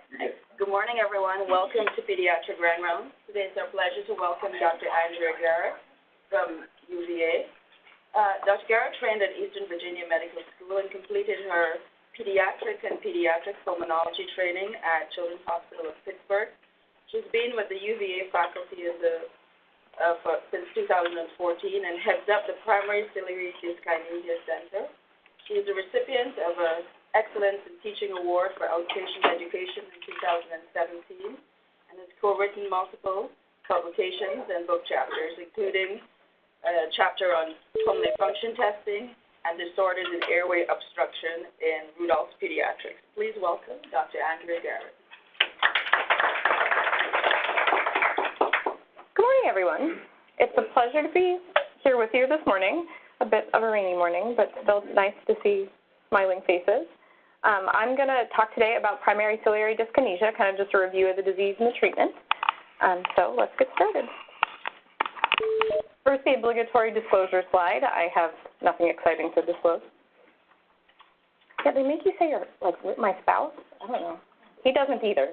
Good morning, everyone. Welcome to Pediatric Grand Round. Today it's our pleasure to welcome Dr. Andrea Garrod from UVA. Dr. Garrod trained at Eastern Virginia Medical School and completed her pediatric and pediatric pulmonology training at Children's Hospital of Pittsburgh. She's been with the UVA faculty since 2014 and heads up the primary Ciliary Dyskinesia Center. She is a recipient of an Excellence in Teaching Award for Outpatient Education in 2017 and has co-written multiple publications and book chapters, including a chapter on pulmonary function testing and disorders in airway obstruction in Rudolph's Pediatrics. Please welcome Dr. Andrea Garrod. Good morning, everyone. It's a pleasure to be here with you this morning. A bit of a rainy morning, but still nice to see smiling faces. I'm going to talk today about primary ciliary dyskinesia, kind of just a review of the disease and the treatment. So let's get started. First, the obligatory disclosure slide. I have nothing exciting to disclose. Yeah, they make you say you're like my spouse? I don't know. He doesn't either.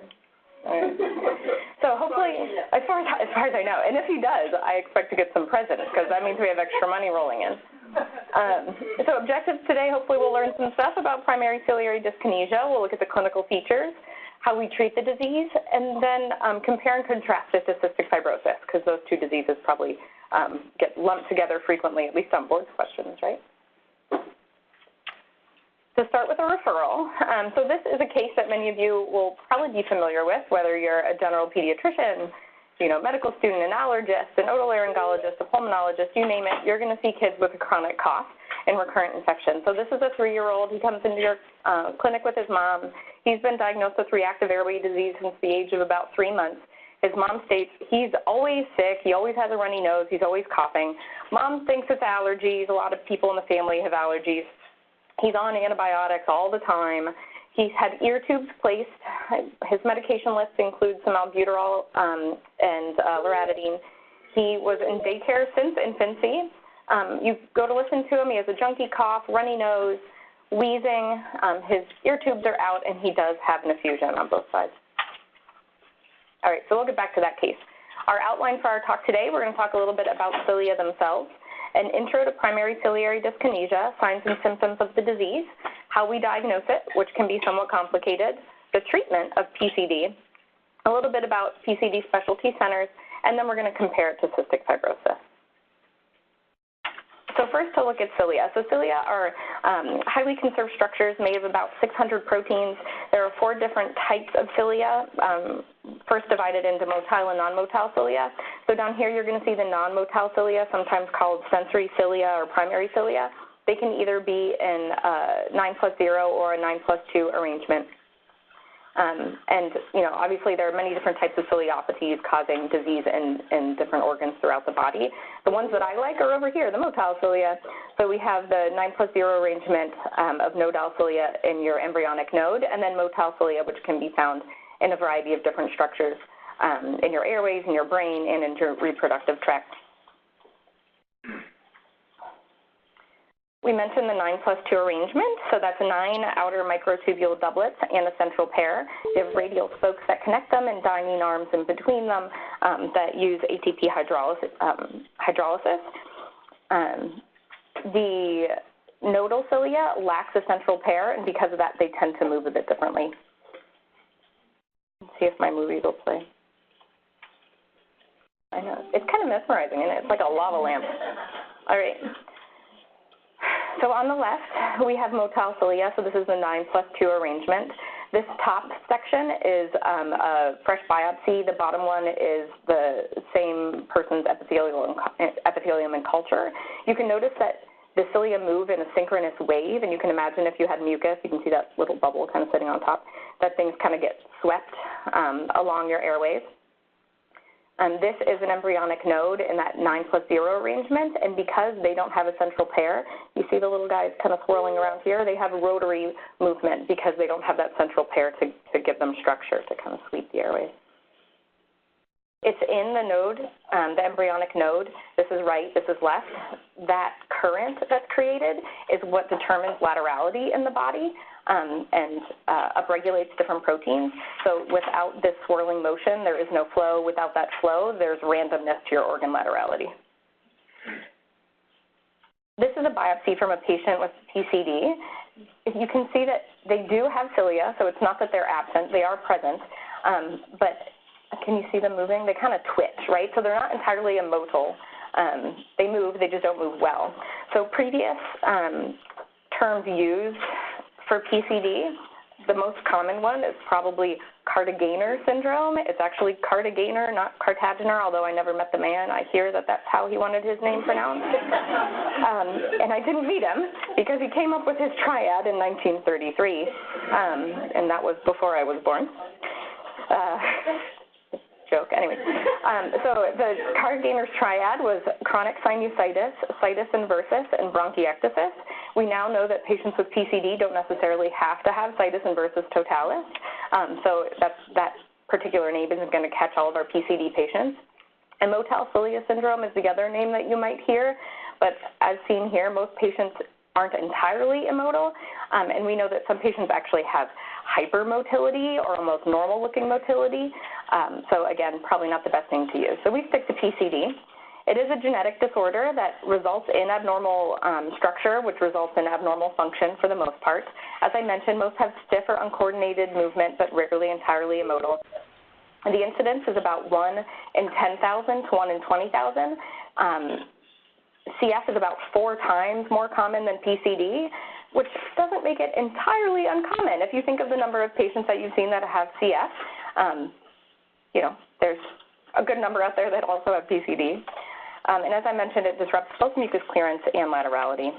So hopefully, as far as I know, and if he does, I expect to get some presents because that means we have extra money rolling in. So objectives today, hopefully we'll learn some stuff about primary ciliary dyskinesia. We'll look at the clinical features, how we treat the disease, and then compare and contrast it to cystic fibrosis because those two diseases probably get lumped together frequently, at least on board questions, right? To start with a referral, so this is a case that many of you will probably be familiar with, whether you're a general pediatrician, medical student, an allergist, an otolaryngologist, a pulmonologist, you name it, you're going to see kids with a chronic cough and recurrent infection. So this is a 3-year-old. He comes into your clinic with his mom. He's been diagnosed with reactive airway disease since the age of about 3 months. His mom states he's always sick, he always has a runny nose, he's always coughing. Mom thinks it's allergies. A lot of people in the family have allergies. He's on antibiotics all the time. He's had ear tubes placed. His medication list includes some albuterol and loratadine. He was in daycare since infancy. You go to listen to him. He has a junky cough, runny nose, wheezing. His ear tubes are out, and he does have an effusion on both sides. All right, so we'll get back to that case. Our outline for our talk today, we're going to talk a little bit about cilia themselves, an intro to primary ciliary dyskinesia, signs and symptoms of the disease, how we diagnose it, which can be somewhat complicated, the treatment of PCD, a little bit about PCD specialty centers, and then we're going to compare it to cystic fibrosis. So first to look at cilia. So cilia are highly conserved structures made of about 600 proteins. There are 4 different types of cilia, first divided into motile and non-motile cilia. So down here you're going to see the non-motile cilia, sometimes called sensory cilia or primary cilia. They can either be in a 9+0 or a 9+2 arrangement. Obviously there are many different types of ciliopathies causing disease in different organs throughout the body. The ones that I like are over here, the motile cilia. So we have the 9+0 arrangement of nodal cilia in your embryonic node, and then motile cilia, which can be found in a variety of different structures in your airways, in your brain, and in your reproductive tract. We mentioned the 9+2 arrangement, so that's 9 outer microtubule doublets and a central pair. They have radial spokes that connect them and dynein arms in between them that use ATP hydrolysis. The nodal cilia lacks a central pair, and because of that, they tend to move a bit differently. Let's see if my movie will play. I know, it's kind of mesmerizing, and it's like a lava lamp. All right. So on the left, we have motile cilia, so this is the 9+2 arrangement. This top section is a fresh biopsy. The bottom one is the same person's epithelium and culture. You can notice that the cilia move in a synchronous wave, and you can imagine if you had mucus, you can see that little bubble kind of sitting on top, that things kind of get swept along your airways. This is an embryonic node in that 9+0 arrangement, and because they don't have a central pair, you see the little guys kind of swirling around here, they have rotary movement because they don't have that central pair to give them structure to kind of sweep the airways. It's in the node, the embryonic node. This is right, this is left. That current that's created is what determines laterality in the body. and upregulates different proteins. So without this swirling motion, there is no flow. Without that flow, there's randomness to your organ laterality. This is a biopsy from a patient with PCD. You can see that they do have cilia, so it's not that they're absent. They are present, but can you see them moving? They kind of twitch, right? So they're not entirely immotile. They move, they just don't move well. So previous terms used for PCD, the most common one is probably Cartagena syndrome. It's actually Cartagena, not Cartagena, although I never met the man. I hear that that's how he wanted his name pronounced. And I didn't meet him because he came up with his triad in 1933, and that was before I was born. Joke, anyway. So the Cartagena's triad was chronic sinusitis, situs inversus, and bronchiectasis. We now know that patients with PCD don't necessarily have to have situs inversus totalis, so that particular name isn't going to catch all of our PCD patients. And motile cilia syndrome is the other name that you might hear, but as seen here, most patients aren't entirely immotile, and we know that some patients actually have hypermotility or almost normal-looking motility. So again, probably not the best thing to use. So we stick to PCD. It is a genetic disorder that results in abnormal structure, which results in abnormal function for the most part. As I mentioned, most have stiff or uncoordinated movement, but rarely entirely immotile. And the incidence is about 1 in 10,000 to 1 in 20,000. CF is about 4 times more common than PCD, which doesn't make it entirely uncommon. If you think of the number of patients that you've seen that have CF, you know, there's a good number out there that also have PCD. And as I mentioned, it disrupts both mucus clearance and laterality.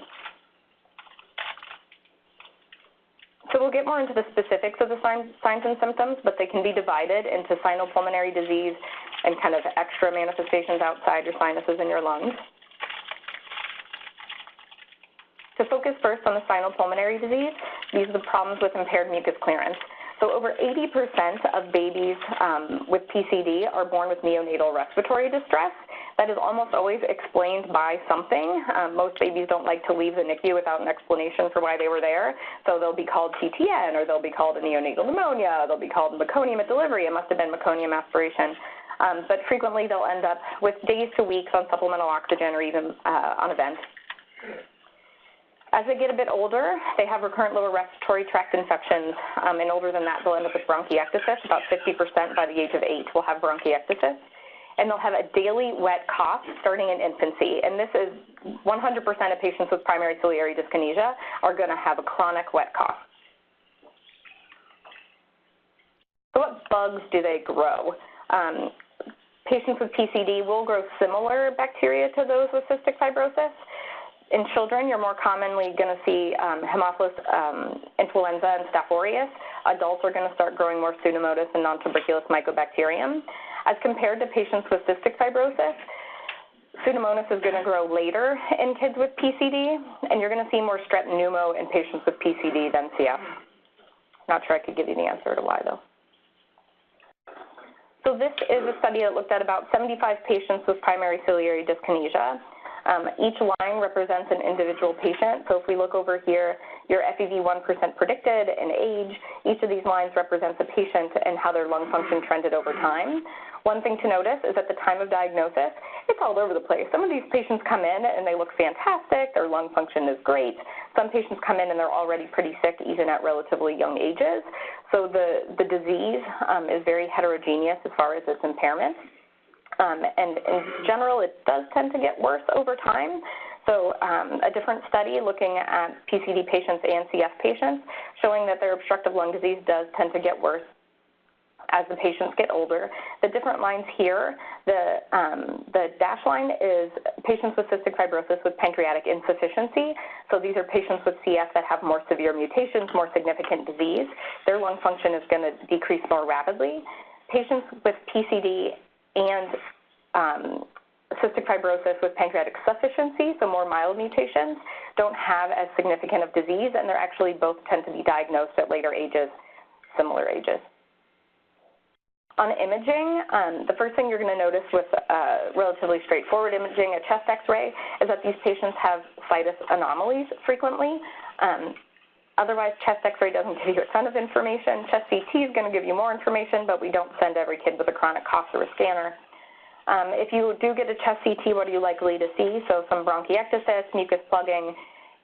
So we'll get more into the specifics of the signs and symptoms, but they can be divided into sinopulmonary disease and kind of extra manifestations outside your sinuses and your lungs. To focus first on the sinopulmonary disease, these are the problems with impaired mucus clearance. So over 80% of babies with PCD are born with neonatal respiratory distress. That is almost always explained by something. Most babies don't like to leave the NICU without an explanation for why they were there. So they'll be called TTN, or they'll be called a neonatal pneumonia, they'll be called meconium at delivery. It must have been meconium aspiration. But frequently they'll end up with days to weeks on supplemental oxygen or even on a vent. As they get a bit older, they have recurrent lower respiratory tract infections, and older than that, they'll end up with bronchiectasis. About 50% by the age of 8 will have bronchiectasis. And they'll have a daily wet cough starting in infancy. And this is 100% of patients with primary ciliary dyskinesia are going to have a chronic wet cough. So what bugs do they grow? Patients with PCD will grow similar bacteria to those with cystic fibrosis. In children, you're more commonly going to see Haemophilus influenza and Staph aureus. Adults are going to start growing more Pseudomonas and non-tuberculous mycobacterium. As compared to patients with cystic fibrosis, Pseudomonas is going to grow later in kids with PCD, and you're going to see more strep pneumo in patients with PCD than CF. Not sure I could give you the answer to why, though. So this is a study that looked at about 75 patients with primary ciliary dyskinesia. Each line represents an individual patient. So if we look over here, your FEV1% predicted and age, each of these lines represents a patient and how their lung function trended over time. One thing to notice is at the time of diagnosis, it's all over the place. Some of these patients come in and they look fantastic, their lung function is great. Some patients come in and they're already pretty sick even at relatively young ages. So the disease is very heterogeneous as far as its impairment. And in general, it does tend to get worse over time. So a different study looking at PCD patients and CF patients showing that their obstructive lung disease does tend to get worse as the patients get older. The different lines here, the dashed line is patients with cystic fibrosis with pancreatic insufficiency. So these are patients with CF that have more severe mutations, more significant disease. Their lung function is going to decrease more rapidly. Patients with PCD and cystic fibrosis with pancreatic sufficiency, so more mild mutations, don't have as significant of disease, and they're actually both tend to be diagnosed at later ages, similar ages. On imaging, the first thing you're going to notice with relatively straightforward imaging, a chest x-ray, is that these patients have situs anomalies frequently. Otherwise, chest x-ray doesn't give you a ton of information. Chest CT is going to give you more information, but we don't send every kid with a chronic cough through a scanner. If you do get a chest CT, what are you likely to see? So some bronchiectasis, mucus plugging,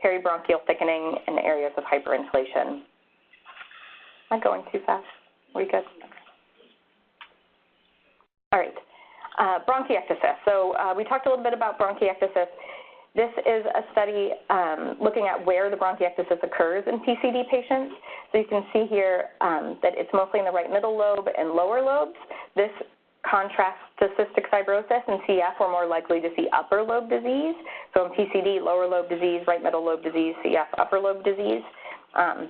peribronchial thickening, and areas of hyperinflation. Am I going too fast? Are we good? All right. Bronchiectasis. So we talked a little bit about bronchiectasis. This is a study looking at where the bronchiectasis occurs in PCD patients. So you can see here that it's mostly in the right middle lobe and lower lobes. This contrasts to cystic fibrosis. In CF, we're more likely to see upper lobe disease. So in PCD, lower lobe disease, right middle lobe disease, CF, upper lobe disease. And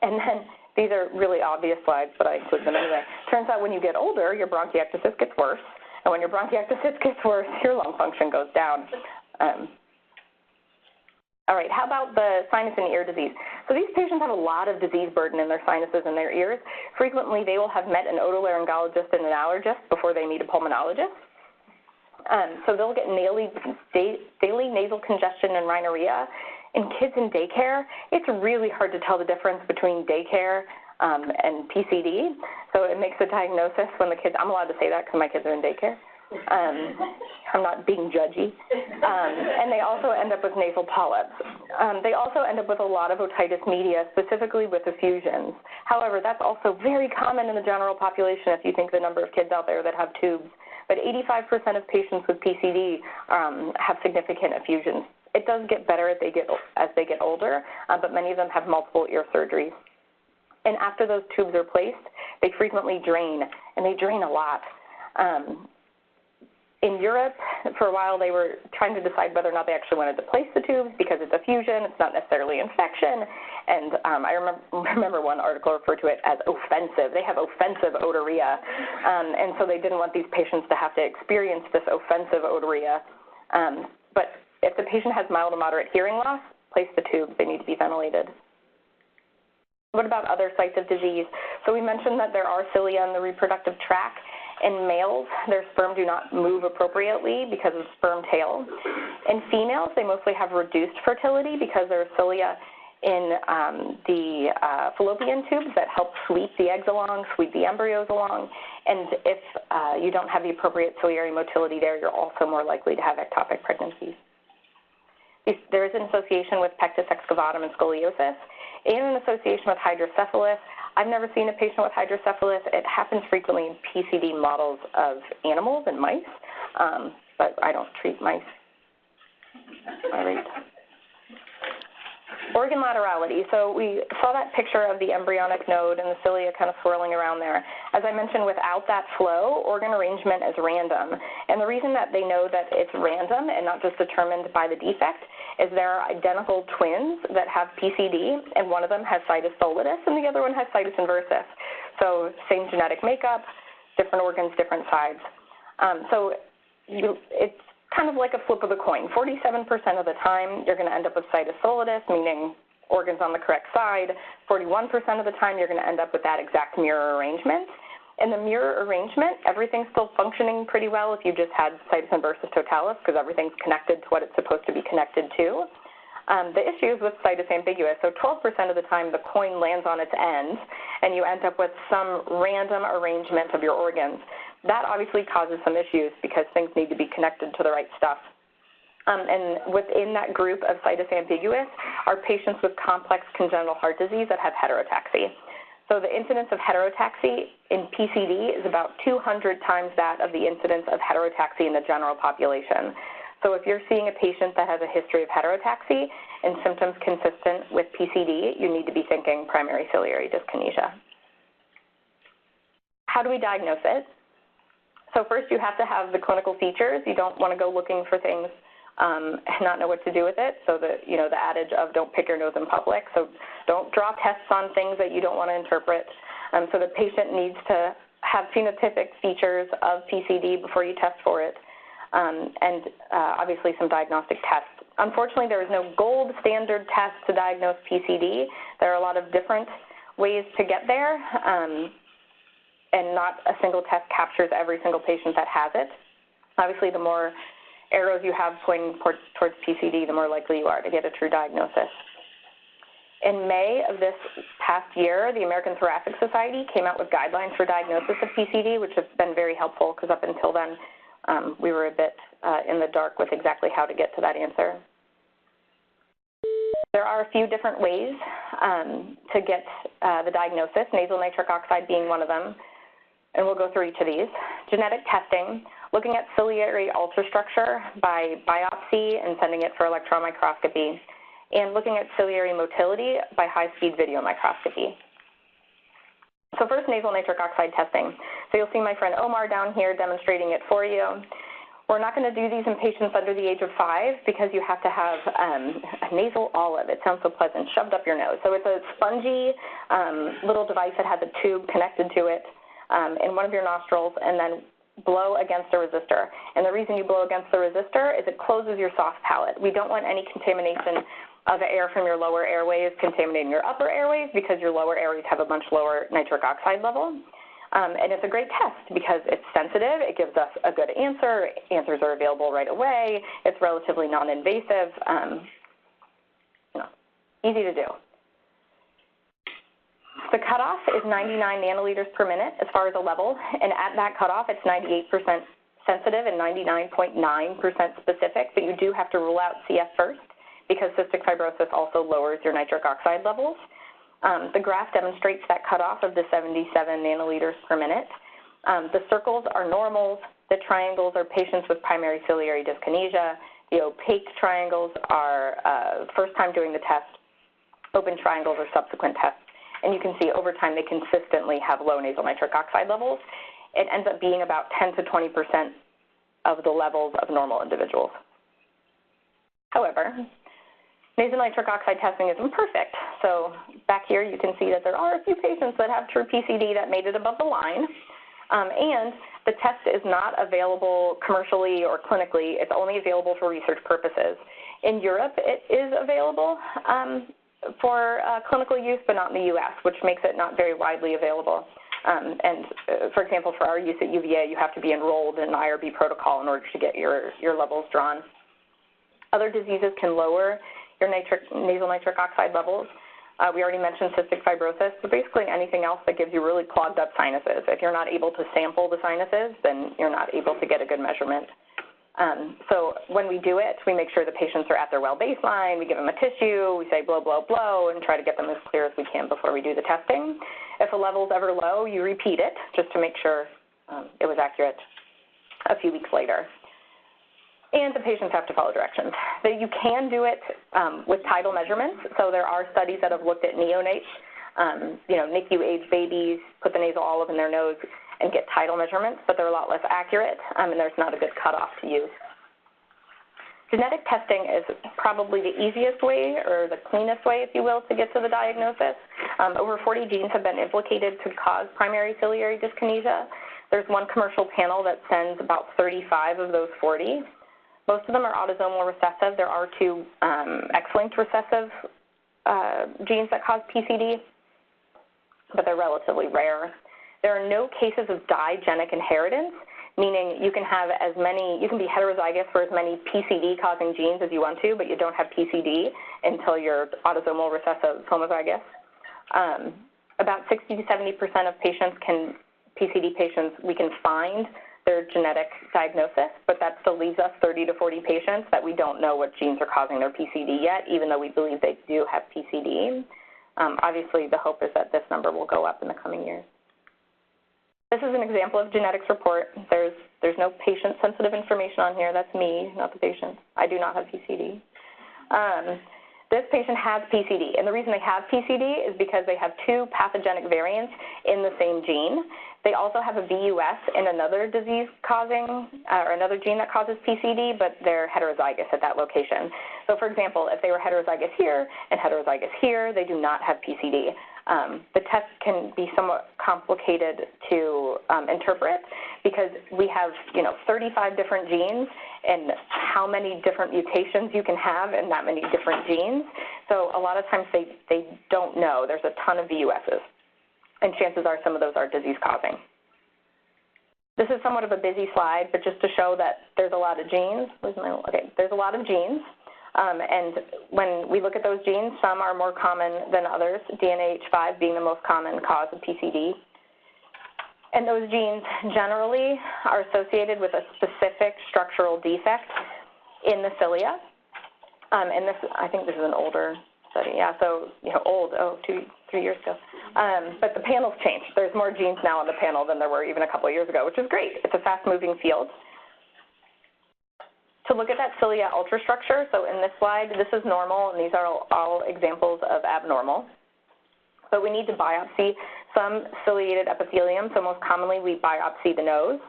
then these are really obvious slides, but I include them anyway. Turns out when you get older, your bronchiectasis gets worse. And when your bronchiectasis gets worse, your lung function goes down. All right, how about the sinus and ear disease? So these patients have a lot of disease burden in their sinuses and their ears. Frequently, they will have met an otolaryngologist and an allergist before they meet a pulmonologist. So they'll get daily nasal congestion and rhinorrhea. In kids in daycare, it's really hard to tell the difference between daycare and PCD. So it makes the diagnosis when the kids, I'm allowed to say that because my kids are in daycare. I'm not being judgy. And they also end up with nasal polyps. They also end up with a lot of otitis media, specifically with effusions. However, that's also very common in the general population if you think the number of kids out there that have tubes. But 85% of patients with PCD have significant effusions. It does get better as they get older, but many of them have multiple ear surgeries. And after those tubes are placed, they frequently drain, and they drain a lot. In Europe, for a while, they were trying to decide whether or not they actually wanted to place the tubes because it's effusion, it's not necessarily infection. And I remember one article referred to it as offensive. They have offensive otorrhea. And so they didn't want these patients to have to experience this offensive otorrhea. But if the patient has mild to moderate hearing loss, place the tube. They need to be ventilated. What about other sites of disease? So we mentioned that there are cilia in the reproductive tract. In males, their sperm do not move appropriately because of sperm tail. In females, they mostly have reduced fertility because there are cilia in the fallopian tubes that help sweep the eggs along, sweep the embryos along. And if you don't have the appropriate ciliary motility there, you're also more likely to have ectopic pregnancies. There is an association with pectus excavatum and scoliosis, and an association with hydrocephalus. I've never seen a patient with hydrocephalus. It happens frequently in PCD models of animals and mice, but I don't treat mice. All right. Organ laterality. So we saw that picture of the embryonic node and the cilia kind of swirling around there. As I mentioned, without that flow, organ arrangement is random. And the reason that they know that it's random and not just determined by the defect is there are identical twins that have PCD, and one of them has situs solitis and the other one has situs inversus. So same genetic makeup, different organs, different sides. It's kind of like a flip of the coin. 47% of the time, you're going to end up with situs solitis, meaning organs on the correct side. 41% of the time, you're going to end up with that exact mirror arrangement. In the mirror arrangement, everything's still functioning pretty well if you just had situs inversus totalis, because everything's connected to what it's supposed to be connected to. The issue is with situs ambiguous. So 12% of the time, the coin lands on its end, and you end up with some random arrangement of your organs. That obviously causes some issues because things need to be connected to the right stuff. And within that group of situs ambiguous are patients with complex congenital heart disease that have heterotaxy. So the incidence of heterotaxy in PCD is about 200 times that of the incidence of heterotaxy in the general population. So if you're seeing a patient that has a history of heterotaxy and symptoms consistent with PCD, you need to be thinking primary ciliary dyskinesia. How do we diagnose it? So first, you have to have the clinical features. You don't want to go looking for things and not know what to do with it. So the adage of don't pick your nose in public. So don't draw tests on things that you don't want to interpret. So the patient needs to have phenotypic features of PCD before you test for it, and obviously some diagnostic tests. Unfortunately, there is no gold standard test to diagnose PCD. There are a lot of different ways to get there. And not a single test captures every single patient that has it. Obviously, the more arrows you have pointing towards PCD, the more likely you are to get a true diagnosis. In May of this past year, the American Thoracic Society came out with guidelines for diagnosis of PCD, which has been very helpful because up until then, we were a bit in the dark with exactly how to get to that answer. There are a few different ways to get the diagnosis, nasal nitric oxide being one of them, and we'll go through each of these. Genetic testing, looking at ciliary ultrastructure by biopsy and sending it for electron microscopy, and looking at ciliary motility by high-speed video microscopy. So first, nasal nitric oxide testing. So you'll see my friend Omar down here demonstrating it for you. We're not going to do these in patients under the age of 5 because you have to have a nasal olive. It sounds so pleasant, shoved up your nose. So it's a spongy little device that has a tube connected to it in one of your nostrils, and then blow against a resistor. And the reason you blow against the resistor is it closes your soft palate. We don't want any contamination of air from your lower airways contaminating your upper airways because your lower airways have a much lower nitric oxide level. And it's a great test because it's sensitive, it gives us a good answer, answers are available right away, it's relatively non-invasive, easy to do. The cutoff is 99 nanoliters per minute as far as a level, and at that cutoff it's 98% sensitive and 99.9% specific, but you do have to rule out CF first because cystic fibrosis also lowers your nitric oxide levels. The graph demonstrates that cutoff of the 77 nanoliters per minute. The circles are normals. The triangles are patients with primary ciliary dyskinesia. The opaque triangles are first time doing the test. Open triangles are subsequent tests. And you can see over time they consistently have low nasal nitric oxide levels. It ends up being about 10 to 20% of the levels of normal individuals. However, nasal nitric oxide testing isn't perfect. So back here you can see that there are a few patients that have true PCD that made it above the line. And the test is not available commercially or clinically. It's only available for research purposes. In Europe, it is available for clinical use, but not in the U.S., which makes it not very widely available. For example, for our use at UVA, you have to be enrolled in an IRB protocol in order to get your levels drawn. Other diseases can lower your nasal nitric oxide levels. We already mentioned cystic fibrosis, but basically anything else that gives you really clogged up sinuses. If you're not able to sample the sinuses, then you're not able to get a good measurement. So when we do it, we make sure the patients are at their well baseline, we give them a tissue, we say blow, blow, blow, and try to get them as clear as we can before we do the testing. If a level's ever low, you repeat it just to make sure it was accurate a few weeks later. And the patients have to follow directions. So you can do it with tidal measurements. So there are studies that have looked at neonates, NICU-age babies, put the nasal olive in their nose and get tidal measurements, but they're a lot less accurate, and there's not a good cutoff to use. Genetic testing is probably the easiest way, or the cleanest way, if you will, to get to the diagnosis. Over 40 genes have been implicated to cause primary ciliary dyskinesia. There's one commercial panel that sends about 35 of those 40. Most of them are autosomal recessive. There are 2 X-linked recessive genes that cause PCD, but they're relatively rare. There are no cases of digenic inheritance, meaning you can have you can be heterozygous for as many PCD-causing genes as you want to, but you don't have PCD until you're autosomal recessive homozygous. About 60 to 70% of PCD patients, we can find their genetic diagnosis, but that still leaves us 30 to 40 patients that we don't know what genes are causing their PCD yet, even though we believe they do have PCD. Obviously, the hope is that this number will go up in the coming years. This is an example of genetics report. There's no patient-sensitive information on here. That's me, not the patient. I do not have PCD. This patient has PCD, and the reason they have PCD is because they have 2 pathogenic variants in the same gene. They also have a VUS in another disease-causing, or another gene that causes PCD, but they're heterozygous at that location. So for example, if they were heterozygous here and heterozygous here, they do not have PCD. The test can be somewhat complicated to interpret because we have, 35 different genes and how many different mutations you can have in that many different genes. So a lot of times they don't know. There's a ton of VUSs, and chances are some of those are disease-causing. This is somewhat of a busy slide, but just to show that there's a lot of genes. There's a lot of genes. And when we look at those genes, some are more common than others, DNAH5 being the most common cause of PCD. And those genes generally are associated with a specific structural defect in the cilia. And this, I think this is an older study, yeah, so, old, 2-3 years ago. But the panel's changed. There's more genes now on the panel than there were even a couple of years ago, which is great. It's a fast-moving field. To look at that cilia ultrastructure, so in this slide, this is normal, and these are all examples of abnormal. But we need to biopsy some ciliated epithelium, so most commonly we biopsy the nose,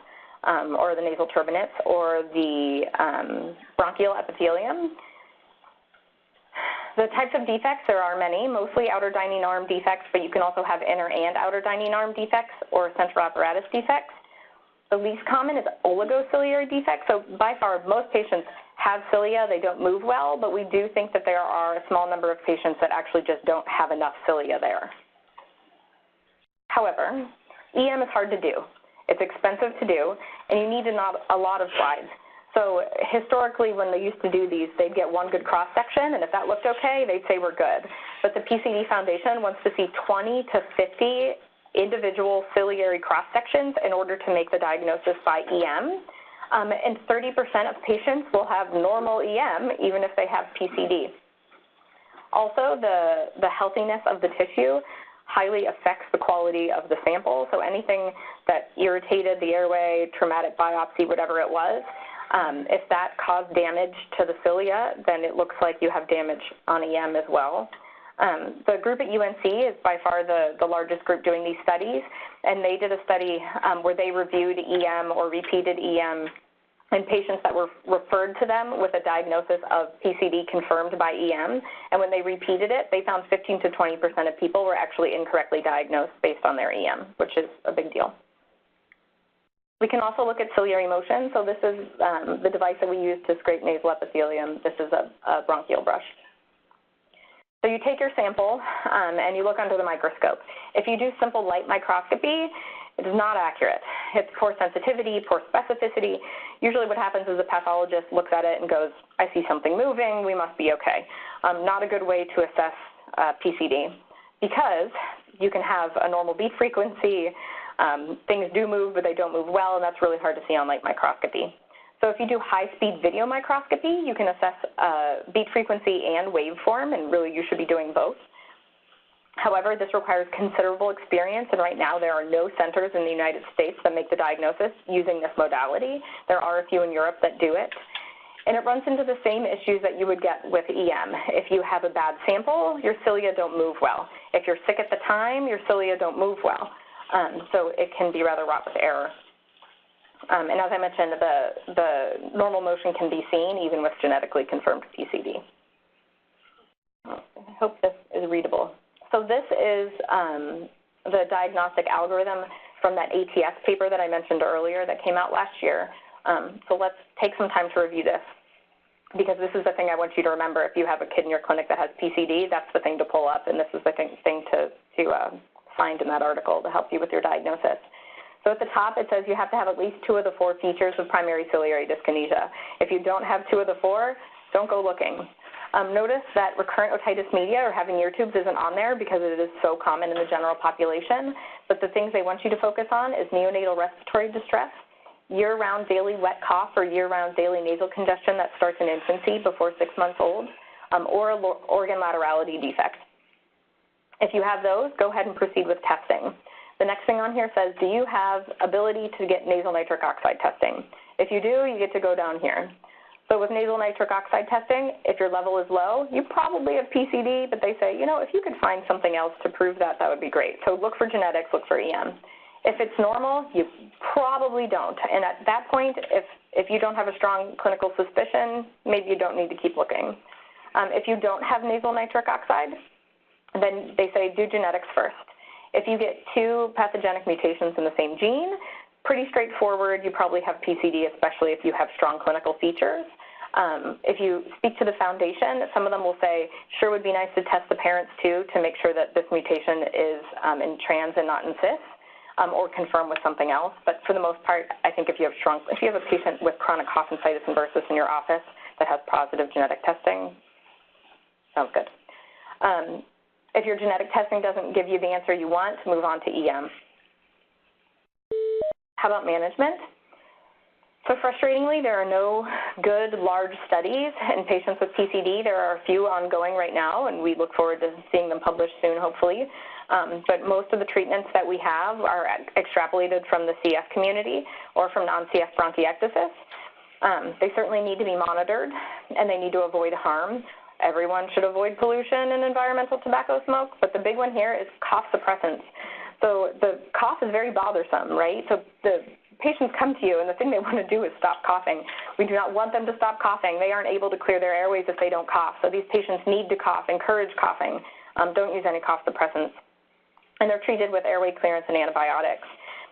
or the nasal turbinates, or the bronchial epithelium. The types of defects, there are many, mostly outer dining arm defects, but you can also have inner and outer dining arm defects or central apparatus defects. The least common is oligociliary defects, so by far most patients have cilia, they don't move well, but we do think that there are a small number of patients that actually just don't have enough cilia there. However, EM is hard to do. It's expensive to do, and you need a lot of slides. So historically, when they used to do these, they'd get one good cross-section, and if that looked okay, they'd say we're good. But the PCD Foundation wants to see 20 to 50 individual ciliary cross-sections in order to make the diagnosis by EM. And 30% of patients will have normal EM, even if they have PCD. Also, the healthiness of the tissue highly affects the quality of the sample. So anything that irritated the airway, traumatic biopsy, whatever it was, if that caused damage to the cilia, then it looks like you have damage on EM as well. The group at UNC is by far the largest group doing these studies, and they did a study where they reviewed EM or repeated EM in patients that were referred to them with a diagnosis of PCD confirmed by EM, and when they repeated it, they found 15 to 20% of people were actually incorrectly diagnosed based on their EM, which is a big deal. We can also look at ciliary motion. So this is the device that we use to scrape nasal epithelium. This is a bronchial brush. So you take your sample and you look under the microscope. If you do simple light microscopy, it is not accurate. It's poor sensitivity, poor specificity. Usually what happens is a pathologist looks at it and goes, I see something moving, we must be okay. Not a good way to assess PCD because you can have a normal beat frequency, things do move, but they don't move well, and that's really hard to see on light microscopy. So if you do high-speed video microscopy, you can assess beat frequency and waveform, and really you should be doing both. However, this requires considerable experience, and right now there are no centers in the United States that make the diagnosis using this modality. There are a few in Europe that do it. And it runs into the same issues that you would get with EM. If you have a bad sample, your cilia don't move well. If you're sick at the time, your cilia don't move well. So it can be rather wrought with error. And as I mentioned, the normal motion can be seen even with genetically confirmed PCD. I hope this is readable. So this is the diagnostic algorithm from that ATS paper that I mentioned earlier that came out last year. So let's take some time to review this, because this is the thing I want you to remember. If you have a kid in your clinic that has PCD, that's the thing to pull up, and this is the thing to find in that article to help you with your diagnosis. So at the top, it says you have to have at least 2 of the 4 features of primary ciliary dyskinesia. If you don't have 2 of the 4, don't go looking. Notice that recurrent otitis media or having ear tubes isn't on there because it is so common in the general population, but the things they want you to focus on is neonatal respiratory distress, year-round daily wet cough or year-round daily nasal congestion that starts in infancy before 6 months old, or organ laterality defect. If you have those, go ahead and proceed with testing. The next thing on here says, do you have ability to get nasal nitric oxide testing? If you do, you get to go down here. So with nasal nitric oxide testing, if your level is low, you probably have PCD, but they say, you know, if you could find something else to prove that, that would be great. So look for genetics, look for EM. If it's normal, you probably don't. And at that point, if you don't have a strong clinical suspicion, maybe you don't need to keep looking. If you don't have nasal nitric oxide, then they say do genetics first. If you get 2 pathogenic mutations in the same gene, pretty straightforward. You probably have PCD, especially if you have strong clinical features. If you speak to the foundation, some of them will say, sure, would be nice to test the parents too to make sure that this mutation is in trans and not in cis, or confirm with something else. But for the most part, I think if you have a patient with chronic cough and sinus inversus in your office, that has positive genetic testing? Sounds good. If your genetic testing doesn't give you the answer you want, move on to EM. How about management? So frustratingly, there are no good large studies in patients with PCD. There are a few ongoing right now, and we look forward to seeing them published soon, hopefully. But most of the treatments that we have are extrapolated from the CF community or from non-CF bronchiectasis. They certainly need to be monitored, and they need to avoid harm. Everyone should avoid pollution and environmental tobacco smoke, but the big one here is cough suppressants. So the cough is very bothersome, right? So the patients come to you, and the thing they want to do is stop coughing. We do not want them to stop coughing. They aren't able to clear their airways if they don't cough. So these patients need to cough, encourage coughing. Don't use any cough suppressants. And they're treated with airway clearance and antibiotics.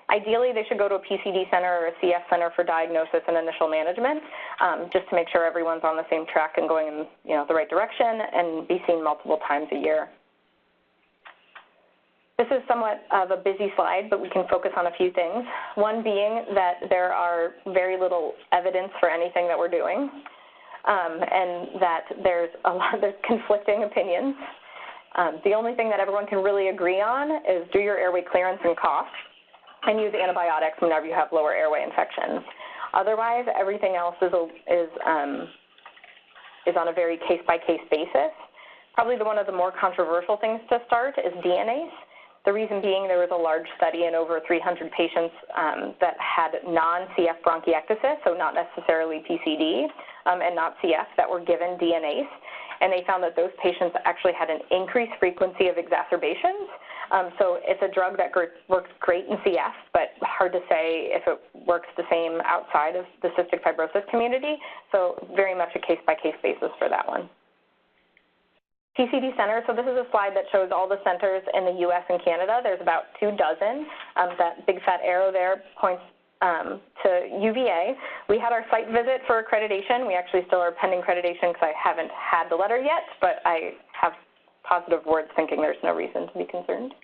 Ideally, they should go to a PCD center or a CF center for diagnosis and initial management, just to make sure everyone's on the same track and going in the right direction, and be seen multiple times a year. This is somewhat of a busy slide, but we can focus on a few things. One being that there are very little evidence for anything that we're doing, and that there's conflicting opinions. The only thing that everyone can really agree on is do your airway clearance and cough, and use antibiotics whenever you have lower airway infections. Otherwise, everything else is on a very case-by-case basis. Probably one of the more controversial things to start is DNase. The reason being there was a large study in over 300 patients that had non-CF bronchiectasis, so not necessarily PCD, and not CF, that were given DNase, and they found that those patients actually had an increased frequency of exacerbations. So it's a drug that works great in CF, but hard to say if it works the same outside of the cystic fibrosis community, so very much a case-by-case basis for that one. PCD centers, so this is a slide that shows all the centers in the US and Canada. There's about 24. That big fat arrow there points to UVA. We had our site visit for accreditation. We actually still are pending accreditation because I haven't had the letter yet, but I have positive words thinking there's no reason to be concerned.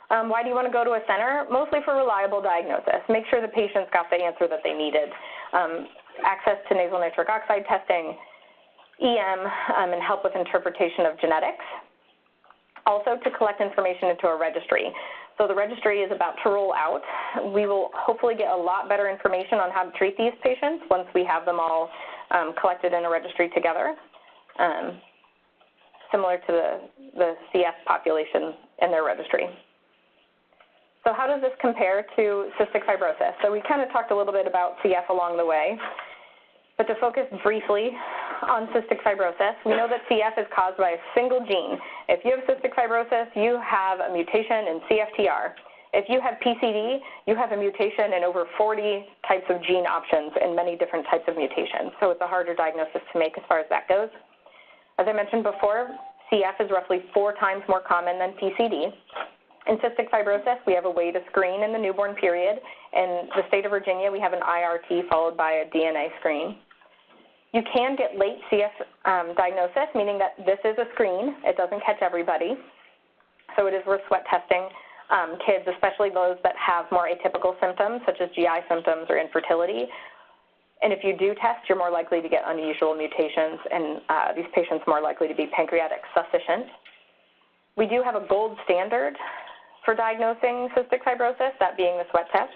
Why do you want to go to a center? Mostly for reliable diagnosis. Make sure the patients got the answer that they needed. Access to nasal nitric oxide testing, EM, and help with interpretation of genetics. Also to collect information into a registry. So the registry is about to roll out. We will hopefully get a lot better information on how to treat these patients once we have them all collected in a registry together, similar to the CF population in their registry. So how does this compare to cystic fibrosis? So we kind of talked a little bit about CF along the way. But to focus briefly on cystic fibrosis, we know that CF is caused by a single gene. If you have cystic fibrosis, you have a mutation in CFTR. If you have PCD, you have a mutation in over 40 types of gene options and many different types of mutations. So it's a harder diagnosis to make as far as that goes. As I mentioned before, CF is roughly 4 times more common than PCD. In cystic fibrosis, we have a way to screen in the newborn period. In the state of Virginia, we have an IRT followed by a DNA screen. You can get late CF diagnosis, meaning that this is a screen. It doesn't catch everybody. So it is worth sweat testing kids, especially those that have more atypical symptoms, such as GI symptoms or infertility. And if you do test, you're more likely to get unusual mutations, and these patients more likely to be pancreatic sufficient. We do have a gold standard for diagnosing cystic fibrosis, that being the sweat test.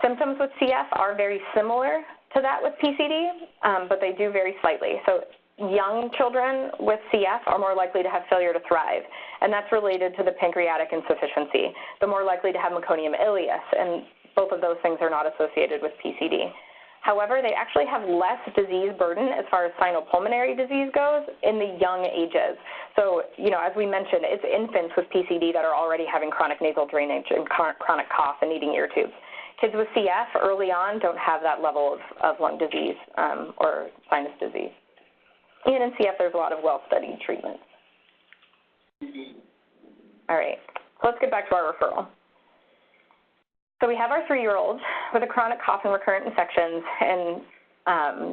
Symptoms with CF are very similar to that with PCD, but they do vary slightly. So young children with CF are more likely to have failure to thrive, and that's related to the pancreatic insufficiency. They're more likely to have meconium ileus, and both of those things are not associated with PCD. However, they actually have less disease burden as far as sinopulmonary disease goes in the young ages. So, as we mentioned, it's infants with PCD that are already having chronic nasal drainage and chronic cough and needing ear tubes. Kids with CF early on don't have that level of lung disease or sinus disease. And in CF, there's a lot of well-studied treatments. All right, let's get back to our referral. So we have our 3-year-old with a chronic cough and recurrent infections, and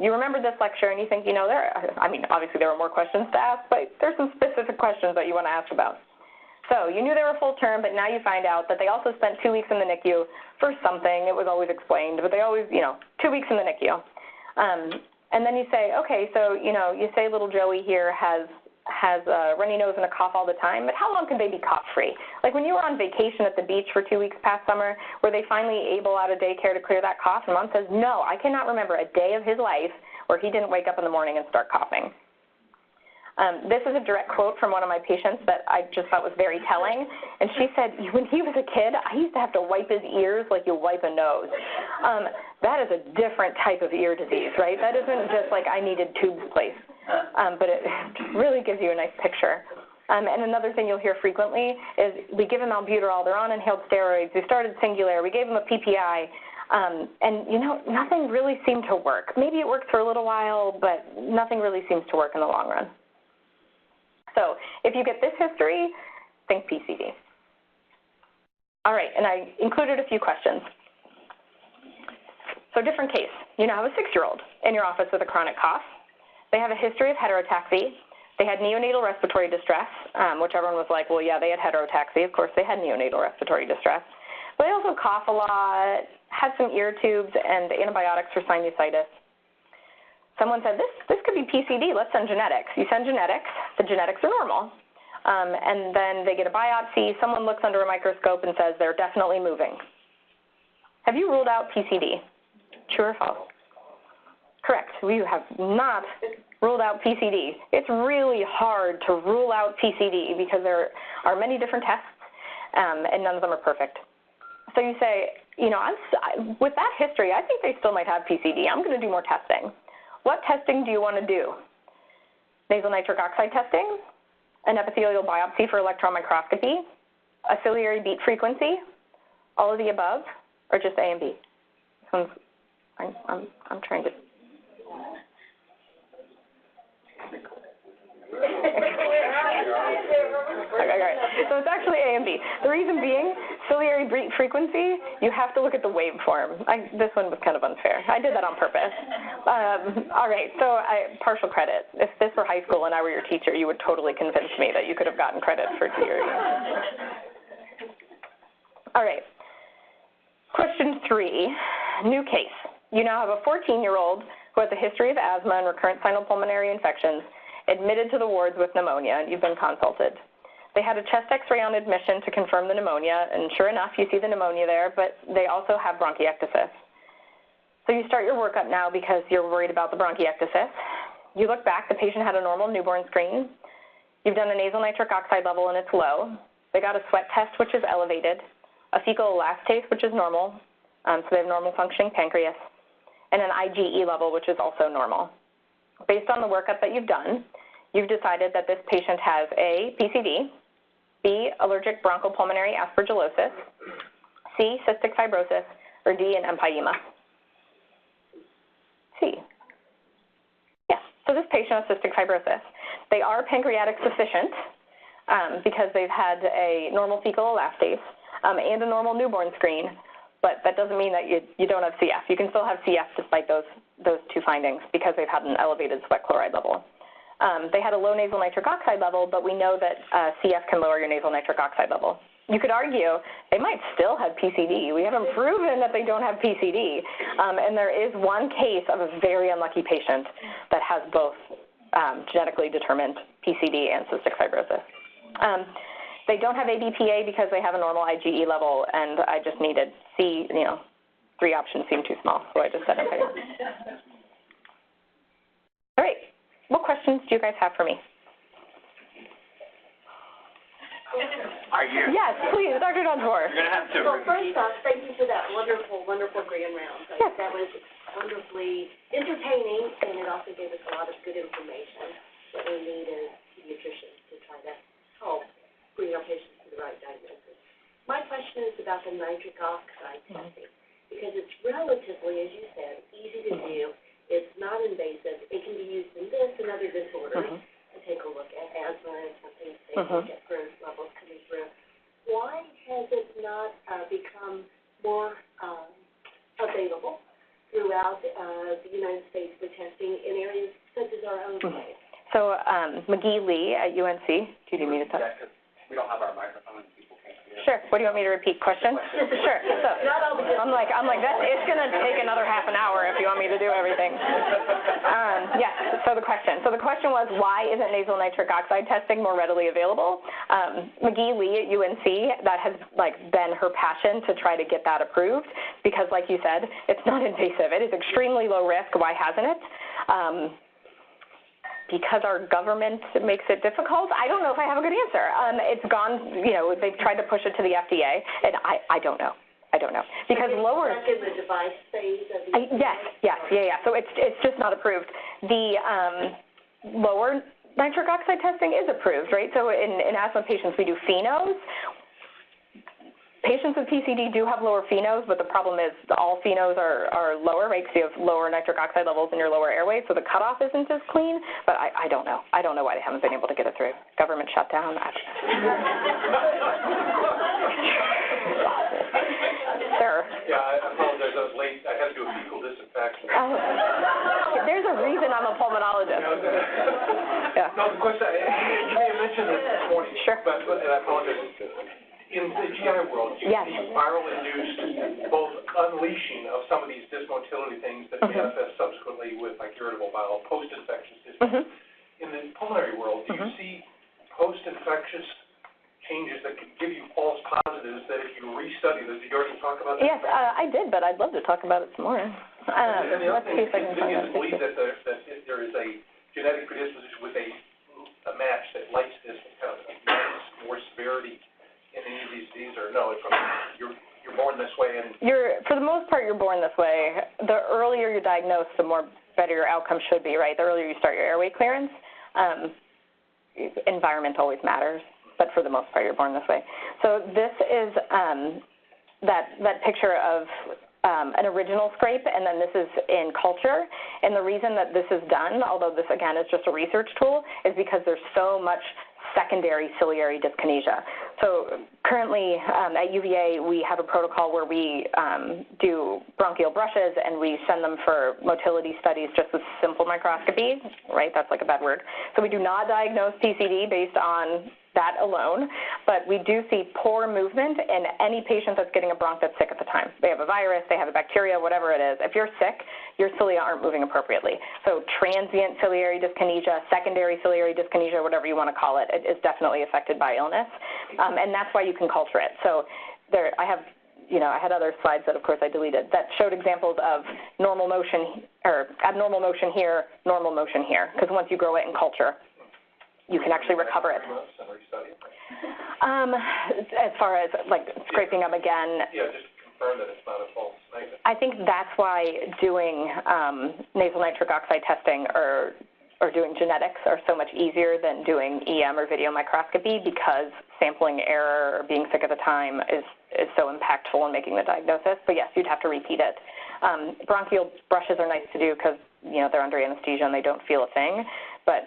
you remember this lecture and you think, obviously there were more questions to ask, but there's some specific questions that you want to ask about. So you knew they were full term, but now you find out that they also spent 2 weeks in the NICU for something. It was always explained, but they always, 2 weeks in the NICU. And then you say, okay, so, you know, you say little Joey here has a runny nose and a cough all the time, but how long can they be cough-free? Like when you were on vacation at the beach for 2 weeks past summer, were they finally able out of daycare to clear that cough? And Mom says, no, I cannot remember a day of his life where he didn't wake up in the morning and start coughing. This is a direct quote from one of my patients that I just thought was very telling. And she said, when he was a kid, I used to have to wipe his ears like you wipe a nose. That is a different type of ear disease, right? That isn't just like I needed tubes placed, but it really gives you a nice picture. And another thing you'll hear frequently is we give him albuterol, they're on inhaled steroids, they started Singular, we gave him a PPI, and you know, nothing really seemed to work. Maybe it worked for a little while, but nothing really seems to work in the long run. So if you get this history, think PCD. All right, and I included a few questions. So different case. You now have a 6-year-old in your office with a chronic cough. They have a history of heterotaxy. They had neonatal respiratory distress, which everyone was like, well, yeah, they had heterotaxy. Of course, they had neonatal respiratory distress. But they also cough a lot, had some ear tubes, and antibiotics for sinusitis. Someone said, this could be PCD, let's send genetics. You send genetics, the genetics are normal. And then they get a biopsy, someone looks under a microscope and says they're definitely moving. Have you ruled out PCD? True or false? Correct, we have not ruled out PCD. It's really hard to rule out PCD because there are many different tests and none of them are perfect. So you say, you know, with that history, I think they still might have PCD. I'm gonna do more testing. What testing do you want to do? Nasal nitric oxide testing, an epithelial biopsy for electron microscopy, a ciliary beat frequency, all of the above, or just A and B? I'm trying to. Okay, all right. So it's actually A and B. The reason being, ciliary beat frequency, you have to look at the waveform. This one was kind of unfair. I did that on purpose. All right, so partial credit. If this were high school and I were your teacher, you would totally convince me that you could have gotten credit for ciliary. All right. Question 3, new case. You now have a 14-year-old who has a history of asthma and recurrent sinopulmonary infections, admitted to the wards with pneumonia, and you've been consulted. They had a chest x-ray on admission to confirm the pneumonia, and sure enough, you see the pneumonia there, but they also have bronchiectasis. So you start your workup now because you're worried about the bronchiectasis. You look back, the patient had a normal newborn screen. You've done a nasal nitric oxide level and it's low. They got a sweat test, which is elevated, a fecal elastase, which is normal, so they have normal functioning pancreas, and an IgE level, which is also normal. Based on the workup that you've done, you've decided that this patient has A, PCD, B, allergic bronchopulmonary aspergillosis, C, cystic fibrosis, or D, an empyema. C. Yeah, so this patient has cystic fibrosis. They are pancreatic sufficient because they've had a normal fecal elastase and a normal newborn screen, but that doesn't mean that you don't have CF. You can still have CF despite those 2 findings because they've had an elevated sweat chloride level. They had a low nasal nitric oxide level, but we know that CF can lower your nasal nitric oxide level. You could argue they might still have PCD. We haven't proven that they don't have PCD, and there is one case of a very unlucky patient that has both genetically determined PCD and cystic fibrosis. They don't have ABPA because they have a normal IgE level, and I just needed C, 3 options seemed too small, so I just said okay. All right, what questions do you guys have for me? Are you? Yes, please, Dr. Donfor. You're going to have to. Well, first off, thank you for that wonderful, wonderful grand round. Yes. That was wonderfully entertaining, and it also gave us a lot of good information that we need as pediatricians to try to help bring our patients to the right diagnosis. My question is about the nitric oxide testing, because it's relatively, as you said, easy to do. It's not invasive. It can be used in this and other disorders to take a look at asthma and something to look at current levels coming through. Why has it not become more available throughout the United States for testing in areas such as our own place? So McGee Lee at UNC, do you need me to talk? Yeah, because we don't have our microphone and people can't hear. Sure. What do you want me to repeat? Question? Sure. So I'm like it's going to take another half an hour if you want me to do everything. Yes. So the question was, why isn't nasal nitric oxide testing more readily available? McGee Lee at UNC, that has been her passion to try to get that approved because, like you said, it's not invasive. It is extremely low risk. Why hasn't it? Because our government makes it difficult? I don't know if I have a good answer. It's gone, they've tried to push it to the FDA, and I don't know. Because lower... Back in the device phase of the... Yes. So it's just not approved. The lower nitric oxide testing is approved, right? So in asthma patients, we do phenos. Patients with PCD do have lower phenos, but the problem is all phenos are lower, right, because you have lower nitric oxide levels in your lower airway, so the cutoff isn't as clean, but I don't know. I don't know why they haven't been able to get it through. Government shutdown. Sir. Yeah, I apologize. I was late. I had to do a fecal disinfection. There's a reason I'm a pulmonologist. Yeah. No, the question, you may have mentioned this this morning, sure. but and I apologize. In the GI world, you see viral-induced both unleashing of some of these dysmotility things that manifest subsequently with irritable bowel, post-infectious dysmotility. In the pulmonary world, do you see post-infectious changes that can give you false positives that if you restudy this, did you already talk about that? Yes, I did, but I'd love to talk about it some more. And the other thing is, I believe that there is a genetic predisposition with a match that likes this kind of more severity in any of these diseases, or no, you're born this way, and for the most part, you're born this way. The earlier you're diagnosed, the better your outcome should be, right? The earlier you start your airway clearance. Environment always matters, but for the most part, you're born this way. So this is that picture of an original scrape, and then this is in culture. And the reason that this is done, although this, again, is just a research tool, is because there's so much secondary ciliary dyskinesia. So currently at UVA, we have a protocol where we do bronchial brushes, and we send them for motility studies just with simple microscopy, right? That's like a bad word. So we do not diagnose PCD based on that alone, but we do see poor movement in any patient that's getting a bronch that's sick at the time. They have a virus, they have a bacteria, whatever it is. If you're sick, your cilia aren't moving appropriately. So transient ciliary dyskinesia, secondary ciliary dyskinesia, whatever you want to call it, it is definitely affected by illness, and that's why you can culture it. So there, I had other slides that, of course, I deleted that showed examples of normal motion or abnormal motion here, normal motion here, because once you grow it in culture, you can actually recover it. As far as scraping them again. Yeah, just confirm that it's not a false negative. I think that's why doing nasal nitric oxide testing or doing genetics are so much easier than doing EM or video microscopy, because sampling error or being sick at the time is so impactful in making the diagnosis. But yes, you'd have to repeat it. Bronchial brushes are nice to do because they're under anesthesia and they don't feel a thing, but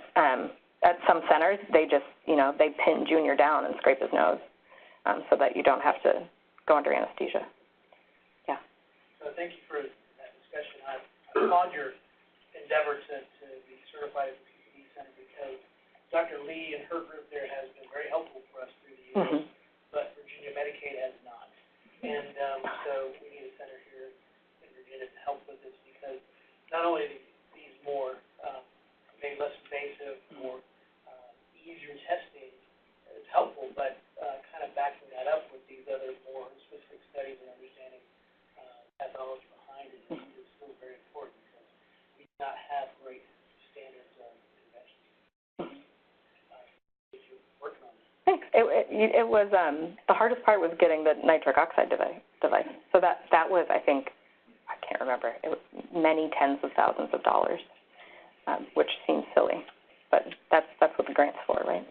at some centers, they just, they pin Junior down and scrape his nose so that you don't have to go under anesthesia. Yeah. So thank you for that discussion. I applaud your endeavor to be certified as a PCD Center, because Dr. Lee and her group there has been very helpful for us through the years, but Virginia Medicaid has not. And so we need a center here in Virginia to help with this, because not only are these more, maybe less invasive, more easier testing is helpful, but kind of backing that up with these other more specific studies and understanding pathology behind it is still very important, because we do not have great standards of intervention. Working on that. Thanks. It was the hardest part was getting the nitric oxide device. So that was, I think, I can't remember. It was many tens of thousands of dollars, which seems silly. But that's what the grant's for, right?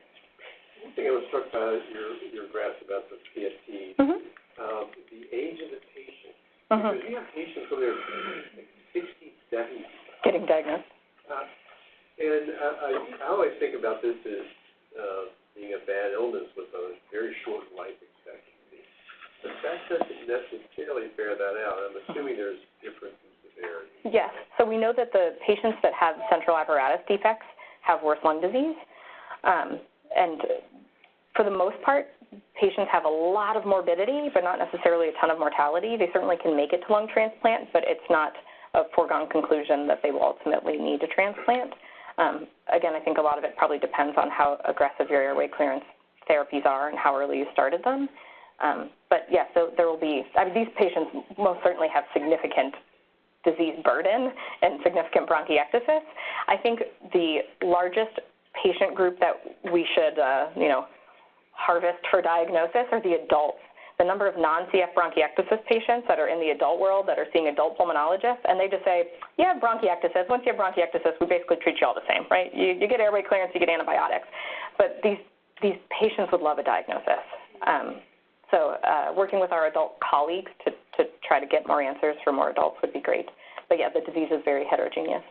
One thing I was struck by your graphs about the PST, the age of the patient. Because you have patients who are 60, 70. Getting diagnosed. And I always think about this as being a bad illness with a very short life expectancy. But that doesn't necessarily bear that out. I'm assuming there's difference in severity. Yes. So we know that the patients that have central apparatus defects have worse lung disease. And for the most part, patients have a lot of morbidity, but not necessarily a ton of mortality. They certainly can make it to lung transplant, but it's not a foregone conclusion that they will ultimately need a transplant. Again, I think a lot of it probably depends on how aggressive your airway clearance therapies are and how early you started them. But yeah, so there will be, I mean, these patients most certainly have significant disease burden and significant bronchiectasis. I think the largest patient group that we should, harvest for diagnosis are the adults. The number of non-CF bronchiectasis patients that are in the adult world that are seeing adult pulmonologists, and they just say, you have bronchiectasis. Once you have bronchiectasis, we basically treat you all the same, right? You get airway clearance, you get antibiotics. But these patients would love a diagnosis. So working with our adult colleagues to try to get more answers for more adults would be great. But yeah, the disease is very heterogeneous.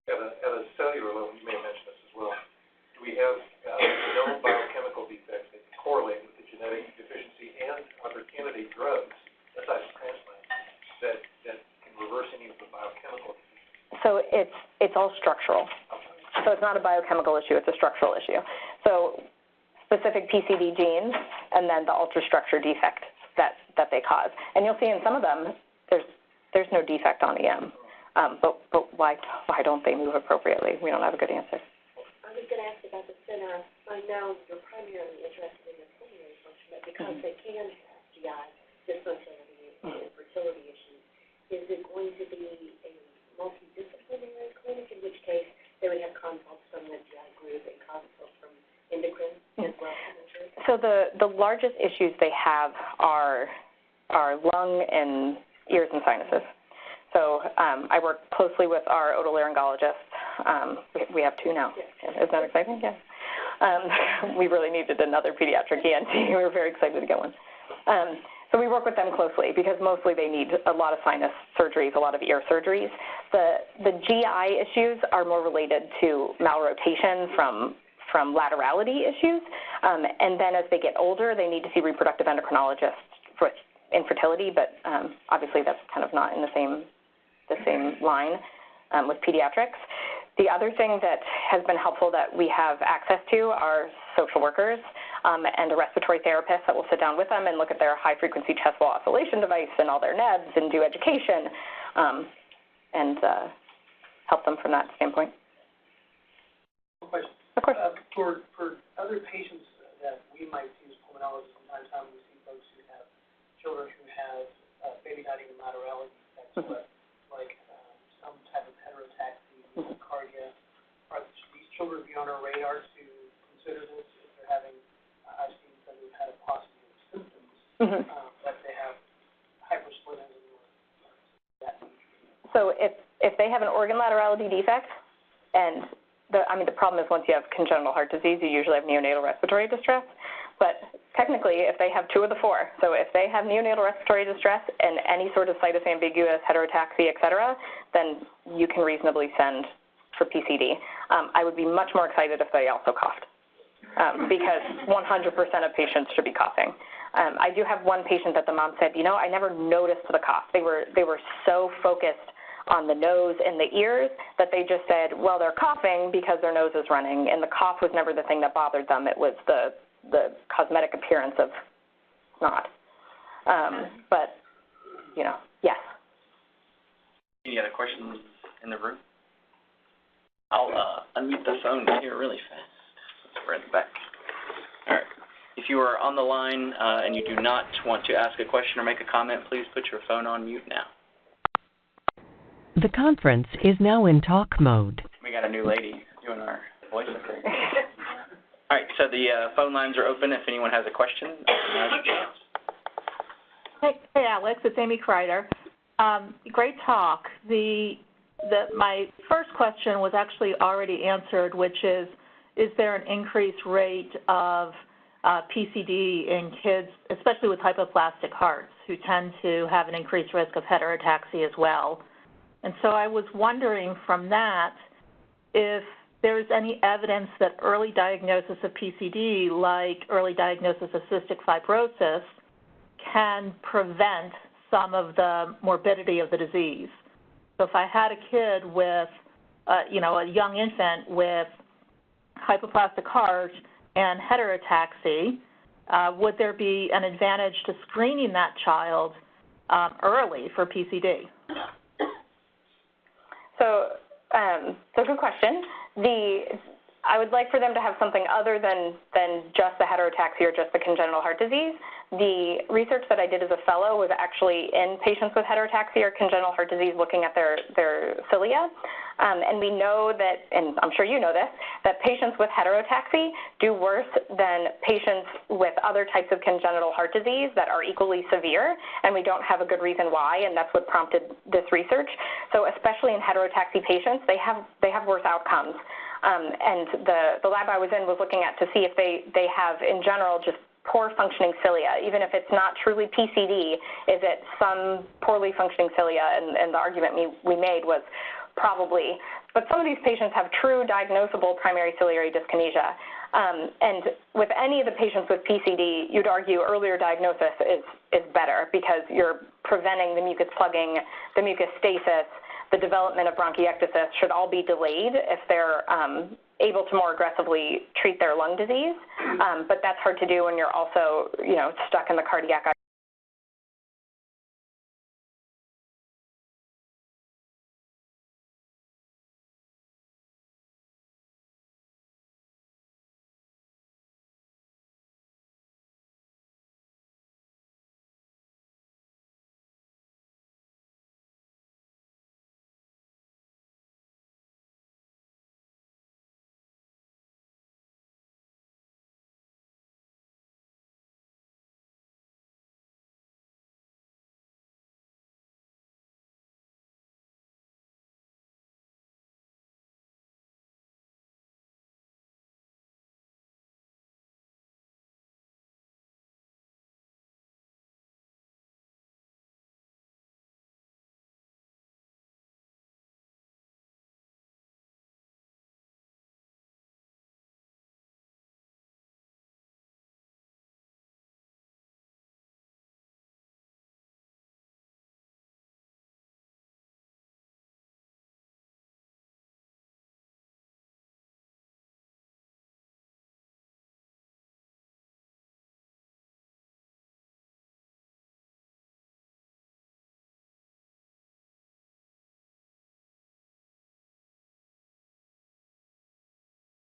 At a cellular level, you may have mentioned this as well. Do we have known biochemical defects that correlate with the genetic deficiency and other candidate drugs, aside from transplant, that can reverse any of the biochemical deficiencies? So it's all structural. So it's not a biochemical issue, it's a structural issue. So specific PCD genes and then the ultrastructure defect that they cause. And you'll see in some of them, there's no defect on EM. But why don't they move appropriately? We don't have a good answer. I was going to ask about the center. I know you're primarily interested in the pulmonary function, but because they can have GI dysmotility and fertility issues, is it going to be a multidisciplinary clinic, in which case they would have consults from the GI group and consults from endocrine as well? So the largest issues they have are lung and ears and sinuses. So I work closely with our otolaryngologist. We have two now. Isn't that exciting? Yeah. We really needed another pediatric ENT. We were very excited to get one. So we work with them closely because mostly they need a lot of sinus surgeries, a lot of ear surgeries. The GI issues are more related to malrotation from laterality issues. And then as they get older, they need to see reproductive endocrinologists for infertility, but obviously that's kind of not in the same line with pediatrics. The other thing that has been helpful that we have access to are social workers and a respiratory therapist that will sit down with them and look at their high-frequency chest wall oscillation device and all their NEBs and do education and help them from that standpoint. One question. Of course. For other patients that we might see as pulmonologists, from time to time we see folks who have children who have maybe not even laterality defects, but like some type of heterotaxy, cardia. Are these children be on our radar to consider this if they're having, I've seen some who've had a paucity of symptoms, that they have hypersplenism or that nature? So if they have an organ laterality defect, and the problem is once you have congenital heart disease, you usually have neonatal respiratory distress. But technically, if they have two of the four, so if they have neonatal respiratory distress and any sort of situs ambiguous, heterotaxy, et cetera, then you can reasonably send for PCD. I would be much more excited if they also coughed, because 100% of patients should be coughing. I do have one patient that the mom said, I never noticed the cough. They were so focused on the nose and the ears that they just said, well, they're coughing because their nose is running, and the cough was never the thing that bothered them. It was the cosmetic appearance of snot. But, yes. Any other questions in the room? I'll unmute the phone here really fast. We're in the back. All right. If you are on the line and you do not want to ask a question or make a comment, please put your phone on mute now. The conference is now in talk mode. We got a new lady doing our voice up there. All right, so the phone lines are open. If anyone has a question, now's your chance. Hey, Alex, it's Amy Kreider. Great talk. My first question was actually already answered, which is there an increased rate of PCD in kids, especially with hypoplastic hearts, who tend to have an increased risk of heterotaxy as well? And so I was wondering from that if there's any evidence that early diagnosis of PCD, like early diagnosis of cystic fibrosis, can prevent some of the morbidity of the disease. So if I had a kid with, a young infant with hypoplastic heart and heterotaxy, would there be an advantage to screening that child early for PCD? So good question. I would like for them to have something other than just the heterotaxia or just the congenital heart disease. The research that I did as a fellow was actually in patients with heterotaxia or congenital heart disease looking at their cilia. And we know that, and I'm sure you know this, that patients with heterotaxy do worse than patients with other types of congenital heart disease that are equally severe, and we don't have a good reason why, and that's what prompted this research. So especially in heterotaxy patients, they have worse outcomes. And the lab I was in was looking at to see if they have, in general, just poor functioning cilia. Even if it's not truly PCD, is it some poorly functioning cilia? And the argument we made was probably. But some of these patients have true diagnosable primary ciliary dyskinesia. And with any of the patients with PCD, you'd argue earlier diagnosis is better because you're preventing the mucus plugging, the mucus stasis, the development of bronchiectasis should all be delayed if they're able to more aggressively treat their lung disease. But that's hard to do when you're also, stuck in the cardiac